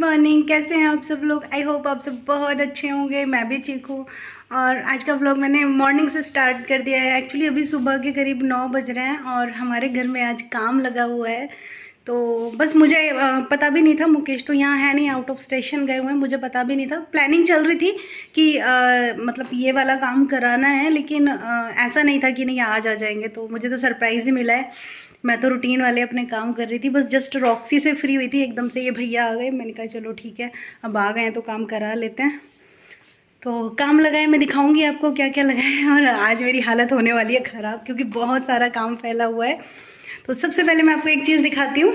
Morning. कैसे हैं आप सब लोग? आई होप आप सब बहुत अच्छे होंगे। मैं भी ठीक हूँ। और आज का व्लॉग मैंने मॉर्निंग से स्टार्ट कर दिया है। एक्चुअली अभी सुबह के करीब 9 बज रहे हैं और हमारे घर में आज काम लगा हुआ है। तो बस मुझे पता भी नहीं था, मुकेश तो यहाँ है नहीं, आउट ऑफ स्टेशन गए हुए हैं, मुझे पता भी नहीं था। प्लानिंग चल रही थी कि मतलब ये वाला काम कराना है, लेकिन ऐसा नहीं था कि नहीं आज आ जाएंगे। तो मुझे तो सरप्राइज़ ही मिला है। मैं तो रूटीन वाले अपने काम कर रही थी, बस जस्ट रॉक्सी से फ्री हुई थी, एकदम से ये भैया आ गए। मैंने कहा चलो ठीक है, अब आ गए हैं तो काम करा लेते हैं। तो काम लगाए, मैं दिखाऊंगी आपको क्या क्या लगा है। और आज मेरी हालत होने वाली है ख़राब, क्योंकि बहुत सारा काम फैला हुआ है। तो सबसे पहले मैं आपको एक चीज़ दिखाती हूँ।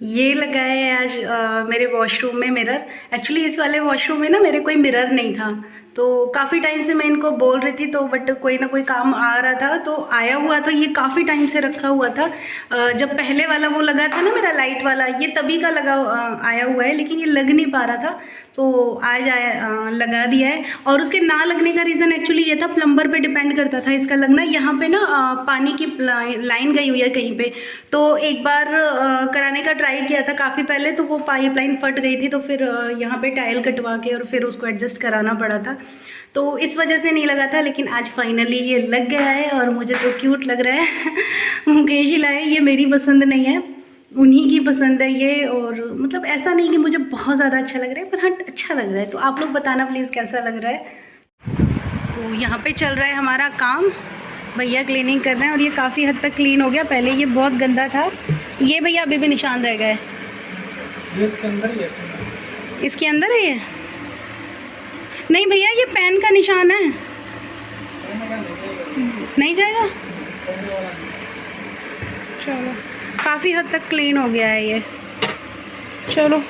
ये लगाया है आज मेरे वॉशरूम में मिरर। एक्चुअली इस वाले वॉशरूम में ना मेरे कोई मिरर नहीं था, तो काफ़ी टाइम से मैं इनको बोल रही थी, तो बट कोई ना कोई काम आ रहा था तो आया हुआ। तो ये काफ़ी टाइम से रखा हुआ था। जब पहले वाला वो लगा था ना मेरा लाइट वाला, ये तभी का आया हुआ है, लेकिन ये लग नहीं पा रहा था। तो आज लगा दिया है। और उसके ना लगने का रीज़न एक्चुअली ये था, प्लम्बर पे डिपेंड करता था इसका लगना। यहाँ पे ना पानी की लाइन गई हुई है कहीं पे, तो एक बार कराने का ट्राई किया था काफ़ी पहले, तो वो पाइप लाइन फट गई थी। तो फिर यहाँ पे टाइल कटवा के और फिर उसको एडजस्ट कराना पड़ा था, तो इस वजह से नहीं लगा था। लेकिन आज फाइनली ये लग गया है और मुझे तो क्यूट लग रहा है। मुकेश ही लाए, ये मेरी पसंद नहीं है, उन्हीं की पसंद है ये। और मतलब ऐसा नहीं कि मुझे बहुत ज़्यादा अच्छा लग रहा है, पर हाँ अच्छा लग रहा है। तो आप लोग बताना प्लीज़ कैसा लग रहा है। तो यहाँ पे चल रहा है हमारा काम, भैया क्लीनिंग कर रहे हैं और ये काफ़ी हद तक क्लीन हो गया। पहले ये बहुत गंदा था। ये भैया अभी भी निशान रह गए। इसके अंदर ही है। इसके अंदर है ये? नहीं भैया, ये पेन का निशान है। नहीं जाएगा? चलो, काफ़ी हद तक क्लीन हो गया है ये। चलो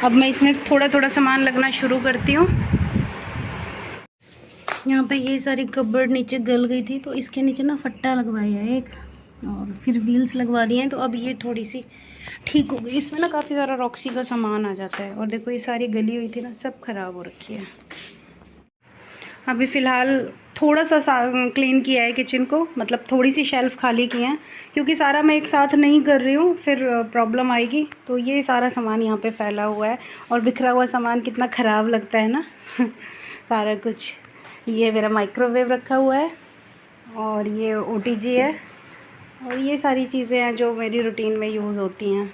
अब मैं इसमें थोड़ा थोड़ा सामान लगना शुरू करती हूँ। यहाँ पे ये सारी कबर्ड नीचे गल गई थी, तो इसके नीचे ना फट्टा लगवाया है एक, और फिर व्हील्स लगवा दिए हैं। तो अब ये थोड़ी सी ठीक हो गई। इसमें ना काफ़ी सारा रॉक्सी का सामान आ जाता है। और देखो ये सारी गली हुई थी ना, सब खराब हो रखी है। अभी फ़िलहाल थोड़ा सा क्लीन किया है किचन को, मतलब थोड़ी सी शेल्फ़ खाली की हैं, क्योंकि सारा मैं एक साथ नहीं कर रही हूँ, फिर प्रॉब्लम आएगी। तो ये सारा सामान यहाँ पे फैला हुआ है, और बिखरा हुआ सामान कितना ख़राब लगता है ना। सारा कुछ। ये मेरा माइक्रोवेव रखा हुआ है, और ये OTG है, और ये सारी चीज़ें हैं जो मेरी रूटीन में यूज़ होती हैं।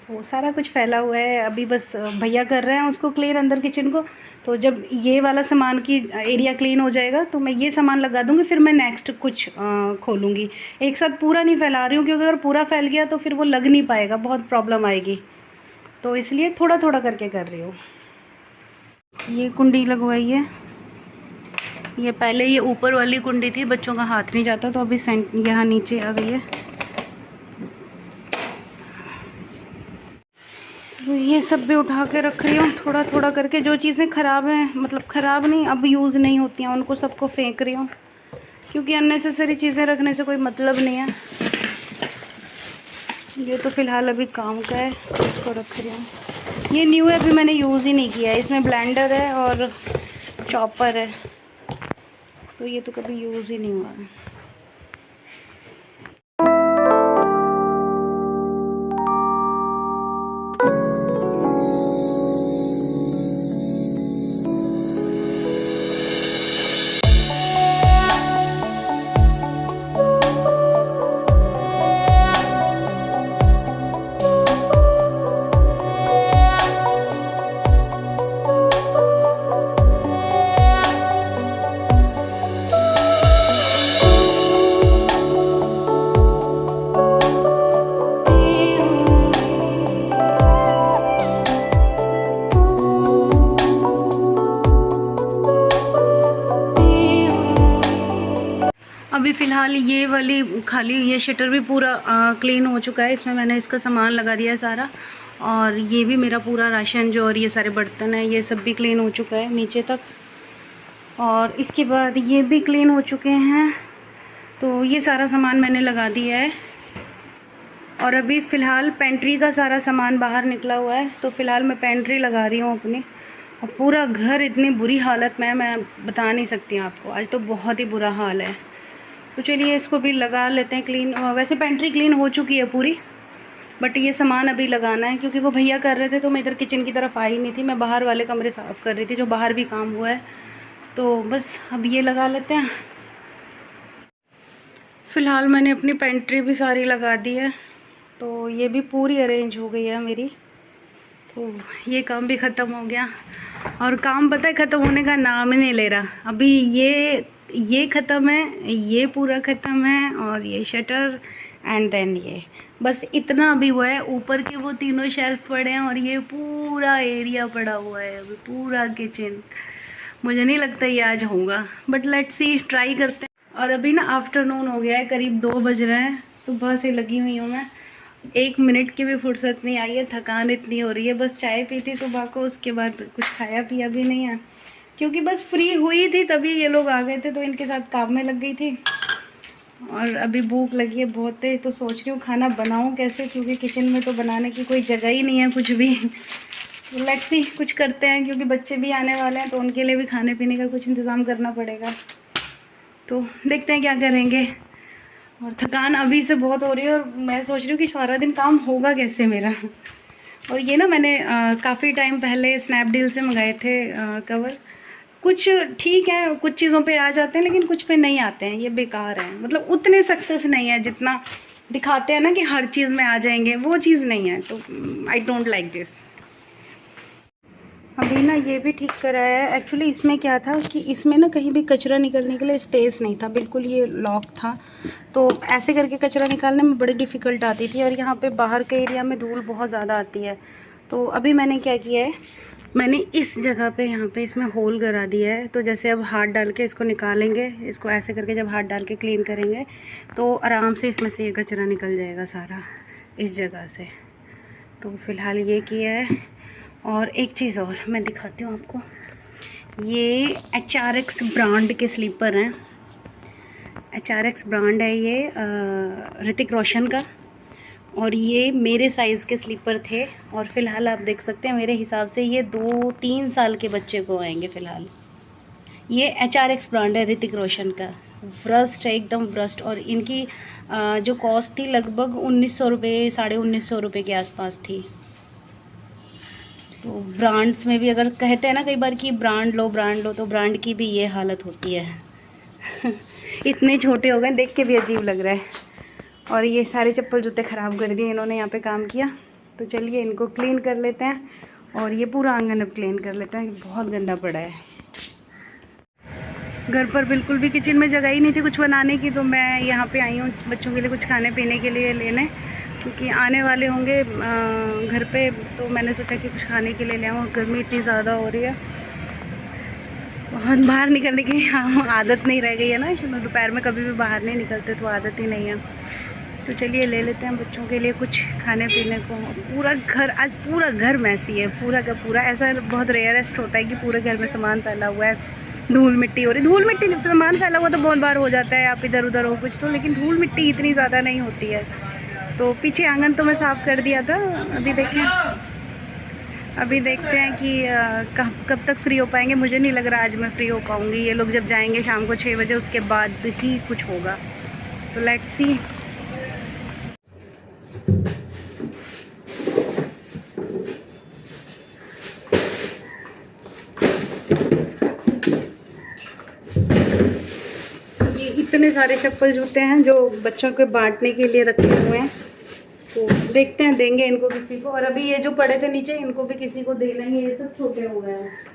वो सारा कुछ फैला हुआ है। अभी बस भैया कर रहे हैं उसको क्लीन अंदर किचन को। तो जब ये वाला सामान की एरिया क्लीन हो जाएगा तो मैं ये सामान लगा दूँगी, फिर मैं नेक्स्ट कुछ खोलूँगी। एक साथ पूरा नहीं फैला रही हूँ, क्योंकि अगर पूरा फैल गया तो फिर वो लग नहीं पाएगा, बहुत प्रॉब्लम आएगी। तो इसलिए थोड़ा थोड़ा करके कर रही हूँ। ये कुंडी लगवाई है। ये पहले ये ऊपर वाली कुंडी थी, बच्चों का हाथ नहीं जाता, तो अभी यहाँ नीचे आ गई है। तो ये सब भी उठा के रख रही हूँ थोड़ा थोड़ा करके। जो चीज़ें ख़राब हैं, मतलब ख़राब नहीं, अब यूज़ नहीं होती हैं, उनको सबको फेंक रही हूँ, क्योंकि अननेसेसरी चीज़ें रखने से कोई मतलब नहीं है। ये तो फ़िलहाल अभी काम का है, इसको रख रही हूँ। ये न्यू है, अभी मैंने यूज़ ही नहीं किया है। इसमें ब्लेंडर है और चॉपर है, तो ये तो कभी यूज़ ही नहीं हुआ है। अभी फ़िलहाल ये वाली खाली, ये शटर भी पूरा क्लीन हो चुका है। इसमें मैंने इसका सामान लगा दिया है सारा, और ये भी मेरा पूरा राशन जो, और ये सारे बर्तन हैं, ये सब भी क्लीन हो चुका है नीचे तक। और इसके बाद ये भी क्लीन हो चुके हैं। तो ये सारा सामान मैंने लगा दिया है। और अभी फ़िलहाल पेंट्री का सारा सामान बाहर निकला हुआ है, तो फ़िलहाल मैं पेंट्री लगा रही हूँ अपनी। और पूरा घर इतनी बुरी हालत में है, मैं बता नहीं सकती आपको। आज तो बहुत ही बुरा हाल है। तो चलिए इसको भी लगा लेते हैं क्लीन। वैसे पेंट्री क्लीन हो चुकी है पूरी, बट ये सामान अभी लगाना है क्योंकि वो भैया कर रहे थे तो मैं इधर किचन की तरफ आई नहीं थी, मैं बाहर वाले कमरे साफ़ कर रही थी जो बाहर भी काम हुआ है। तो बस अब ये लगा लेते हैं। फ़िलहाल मैंने अपनी पेंट्री भी सारी लगा दी है, तो ये भी पूरी अरेंज हो गई है मेरी। तो ये काम भी ख़त्म हो गया और काम पता है ख़त्म होने का नाम ही नहीं ले रहा। अभी ये ख़त्म है, ये पूरा ख़त्म है और ये शटर एंड देन ये बस इतना अभी हुआ है। ऊपर के वो तीनों शेल्फ पड़े हैं और ये पूरा एरिया पड़ा हुआ है अभी, पूरा किचन। मुझे नहीं लगता ये आज होगा, बट लेट्स सी, ट्राई करते हैं। और अभी ना आफ्टरनून हो गया है, करीब 2 बज रहे हैं। सुबह से लगी हुई हूँ मैं, 1 मिनट की भी फुर्सत नहीं आई है, थकान इतनी हो रही है। बस चाय पी थी सुबह को, उसके बाद कुछ खाया पिया भी नहीं है क्योंकि बस फ्री हुई थी तभी ये लोग आ गए थे, तो इनके साथ काम में लग गई थी। और अभी भूख लगी है बहुत तेज, तो सोच रही हूँ खाना बनाऊँ कैसे, क्योंकि किचन में तो बनाने की कोई जगह ही नहीं है कुछ भी। तो लेट्स सी, कुछ करते हैं क्योंकि बच्चे भी आने वाले हैं तो उनके लिए भी खाने पीने का कुछ इंतज़ाम करना पड़ेगा। तो देखते हैं क्या करेंगे। और थकान अभी से बहुत हो रही है और मैं सोच रही हूँ कि सारा दिन काम होगा कैसे मेरा। और ये ना मैंने काफ़ी टाइम पहले स्नैपडील से मंगाए थे कवर। कुछ ठीक है, कुछ चीज़ों पे आ जाते हैं लेकिन कुछ पे नहीं आते हैं, ये बेकार है। मतलब उतने सक्सेस नहीं है जितना दिखाते हैं ना कि हर चीज़ में आ जाएंगे, वो चीज़ नहीं है। तो आई डोंट लाइक दिस। अभी ना ये भी ठीक कराया है। एक्चुअली इसमें क्या था कि इसमें ना कहीं भी कचरा निकलने के लिए स्पेस नहीं था, बिल्कुल ये लॉक था, तो ऐसे करके कचरा निकालने में बड़ी डिफ़िकल्ट आती थी। और यहाँ पे बाहर के एरिया में धूल बहुत ज़्यादा आती है। तो अभी मैंने क्या किया है, मैंने इस जगह पे यहाँ पे इसमें होल करा दिया है। तो जैसे अब हाथ डाल के इसको निकालेंगे, इसको ऐसे करके जब हाथ डाल के क्लीन करेंगे तो आराम से इसमें से ये कचरा निकल जाएगा सारा इस जगह से। तो फ़िलहाल ये किया है। और एक चीज़ और मैं दिखाती हूँ आपको, ये HRX ब्रांड के स्लीपर हैं। HRX ब्रांड है ये ऋतिक रोशन का, और ये मेरे साइज़ के स्लीपर थे। और फ़िलहाल आप देख सकते हैं मेरे हिसाब से ये 2-3 साल के बच्चे को आएंगे फ़िलहाल। ये HRX ब्रांड है ऋतिक रोशन का, व्रस्ट है एकदम व्रस्ट। और इनकी जो कॉस्ट थी लगभग 1900 रुपये, 1950 रुपये के आसपास थी। तो ब्रांड्स में भी अगर कहते हैं ना कई बार कि ब्रांड लो, तो ब्रांड की भी ये हालत होती है। इतने छोटे हो गए, देख के भी अजीब लग रहा है। और ये सारे चप्पल जूते ख़राब कर दिए इन्होंने यहाँ पे काम किया। तो चलिए इनको क्लीन कर लेते हैं और ये पूरा आंगन अब क्लीन कर लेते हैं, बहुत गंदा पड़ा है। घर पर बिल्कुल भी किचन में जगह ही नहीं थी कुछ बनाने की, तो मैं यहाँ पे आई हूँ बच्चों के लिए कुछ खाने पीने के लिए लेने, क्योंकि आने वाले होंगे घर पे। तो मैंने सोचा कि कुछ खाने के लिए ले आऊँ। गर्मी इतनी ज़्यादा हो रही है, बहुत बाहर निकलने की आदत नहीं रह गई है ना, दोपहर में कभी भी बाहर नहीं निकलते तो आदत ही नहीं है। तो चलिए ले लेते हैं बच्चों के लिए कुछ खाने पीने को। पूरा घर, आज पूरा घर मैसी है, पूरा का पूरा। ऐसा बहुत रेयरेस्ट होता है कि पूरे घर में सामान फैला हुआ है, धूल मिट्टी हो रही। धूल मिट्टी सामान फैला हुआ तो बहुत बार हो जाता है, आप इधर उधर हो कुछ तो, लेकिन धूल मिट्टी इतनी ज़्यादा नहीं होती है। तो पीछे आंगन तो मैं साफ़ कर दिया था। अभी देखते हैं कि कब तक फ्री हो पाएंगे। मुझे नहीं लग रहा आज मैं फ्री हो पाऊँगी। ये लोग जब जाएंगे शाम को 6 बजे, उसके बाद ही कुछ होगा। तो लेट्स सी। ये इतने सारे चप्पल जूते हैं जो बच्चों के बांटने के लिए रखे हुए हैं, तो देखते हैं देंगे इनको किसी को। और अभी ये जो पड़े थे नीचे, इनको भी किसी को देना ही, ये सब छोटे हो गए हैं।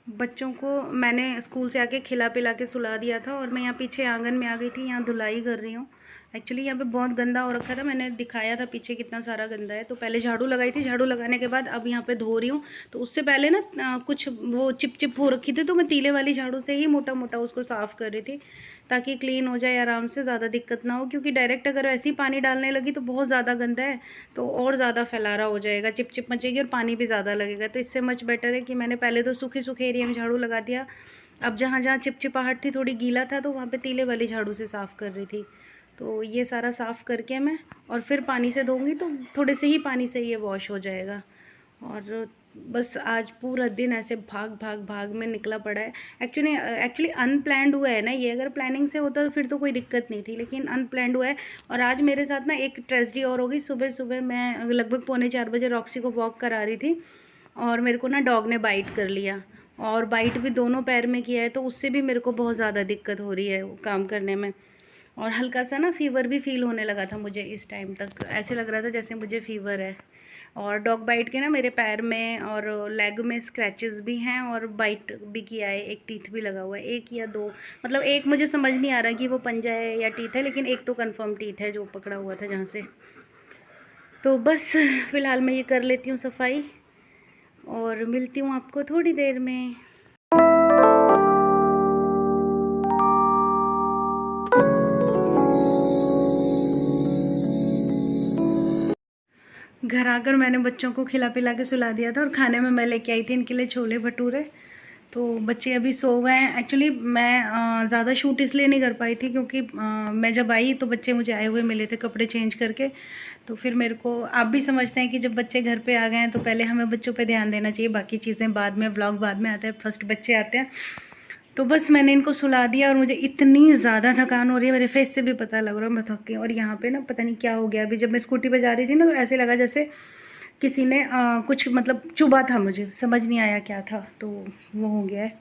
बच्चों को मैंने स्कूल से आके खिला पिला के सुला दिया था और मैं यहाँ पीछे आंगन में आ गई थी, यहाँ धुलाई कर रही हूँ। एक्चुअली यहाँ पे बहुत गंदा हो रखा था, मैंने दिखाया था पीछे कितना सारा गंदा है। तो पहले झाड़ू लगाई थी, झाड़ू लगाने के बाद अब यहाँ पे धो रही हूँ। तो उससे पहले ना कुछ वो चिप चिप हो रखी थी, तो मैं तीले वाली झाड़ू से ही मोटा मोटा उसको साफ़ कर रही थी ताकि क्लीन हो जाए आराम से, ज़्यादा दिक्कत ना हो। क्योंकि डायरेक्ट अगर ऐसे ही पानी डालने लगी तो बहुत ज़्यादा गंदा है, तो और ज़्यादा फैलारा हो जाएगा, चिप चिप मचेगी और पानी भी ज़्यादा लगेगा। तो इससे मच बेटर है कि मैंने पहले तो सूखे सूखे एरिया में झाड़ू लगा दिया। अब जहाँ जहाँ चिपचिपाहट थी, थोड़ी गीला था, तो वहाँ पे तीले वाली झाड़ू से साफ़ कर रही थी। तो ये सारा साफ़ करके मैं और फिर पानी से धोऊंगी, तो थोड़े से ही पानी से ये वॉश हो जाएगा। और बस आज पूरा दिन ऐसे भाग भाग भाग में निकला पड़ा है। एक्चुअली अनप्लैंड हुआ है ना ये, अगर प्लानिंग से होता तो फिर तो कोई दिक्कत नहीं थी, लेकिन अनप्लैंड हुआ है। और आज मेरे साथ ना एक ट्रेजेडी और हो गई। सुबह सुबह मैं लगभग 3:45 बजे रॉक्सी को वॉक करा रही थी और मेरे को ना डॉग ने बाइट कर लिया, और बाइट भी दोनों पैर में किया है, तो उससे भी मेरे को बहुत ज़्यादा दिक्कत हो रही है काम करने में। और हल्का सा ना फ़ीवर भी फ़ील होने लगा था मुझे। इस टाइम तक ऐसे लग रहा था जैसे मुझे फ़ीवर है। और डॉग बाइट के ना मेरे पैर में और लेग में स्क्रैचेस भी हैं और बाइट भी किया है। एक टीथ भी लगा हुआ है, 1 या 2, मतलब एक मुझे समझ नहीं आ रहा कि वो पंजा है या टीथ है, लेकिन एक तो कंफर्म टीथ है जो पकड़ा हुआ था जहाँ से। तो बस फ़िलहाल मैं ये कर लेती हूँ सफाई और मिलती हूँ आपको थोड़ी देर में। घर आकर मैंने बच्चों को खिला पिला के सुला दिया था और खाने में मैं लेके आई थी इनके लिए छोले भटूरे। तो बच्चे अभी सो गए हैं। एक्चुअली मैं ज़्यादा शूट इसलिए नहीं कर पाई थी क्योंकि मैं जब आई तो बच्चे मुझे आए हुए मिले थे कपड़े चेंज करके। तो फिर मेरे को, आप भी समझते हैं कि जब बच्चे घर पे आ गए हैं तो पहले हमें बच्चों पे ध्यान देना चाहिए, बाकी चीज़ें बाद में, व्लॉग बाद में आता है, फर्स्ट बच्चे आते हैं। तो बस मैंने इनको सुला दिया और मुझे इतनी ज़्यादा थकान हो रही है, मेरे फेस से भी पता लग रहा है मैं थक गई। और यहाँ पे ना पता नहीं क्या हो गया, अभी जब मैं स्कूटी पे जा रही थी ना तो ऐसे लगा जैसे किसी ने कुछ मतलब चुभा था, मुझे समझ नहीं आया क्या था, तो वो हो गया है।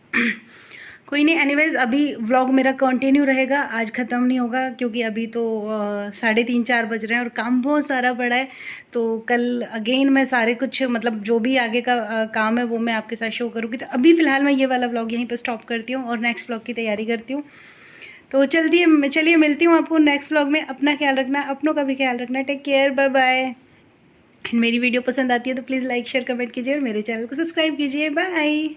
कोई नहीं, एनीवेज अभी व्लॉग मेरा कंटिन्यू रहेगा, आज ख़त्म नहीं होगा क्योंकि अभी तो 3:30-4 बज रहे हैं और काम बहुत सारा पड़ा है। तो कल अगेन मैं सारे कुछ मतलब जो भी आगे का काम है वो मैं आपके साथ शो करूँगी। तो अभी फ़िलहाल मैं ये वाला व्लॉग यहीं पर स्टॉप करती हूँ और नेक्स्ट व्लॉग की तैयारी करती हूँ। तो चलिए मिलती हूँ आपको नेक्स्ट व्लॉग में। अपना ख्याल रखना, अपनों का भी ख्याल रखना। Take care, bye bye. मेरी वीडियो पसंद आती है तो प्लीज़ लाइक शेयर कमेंट कीजिए और मेरे चैनल को सब्सक्राइब कीजिए। बाय।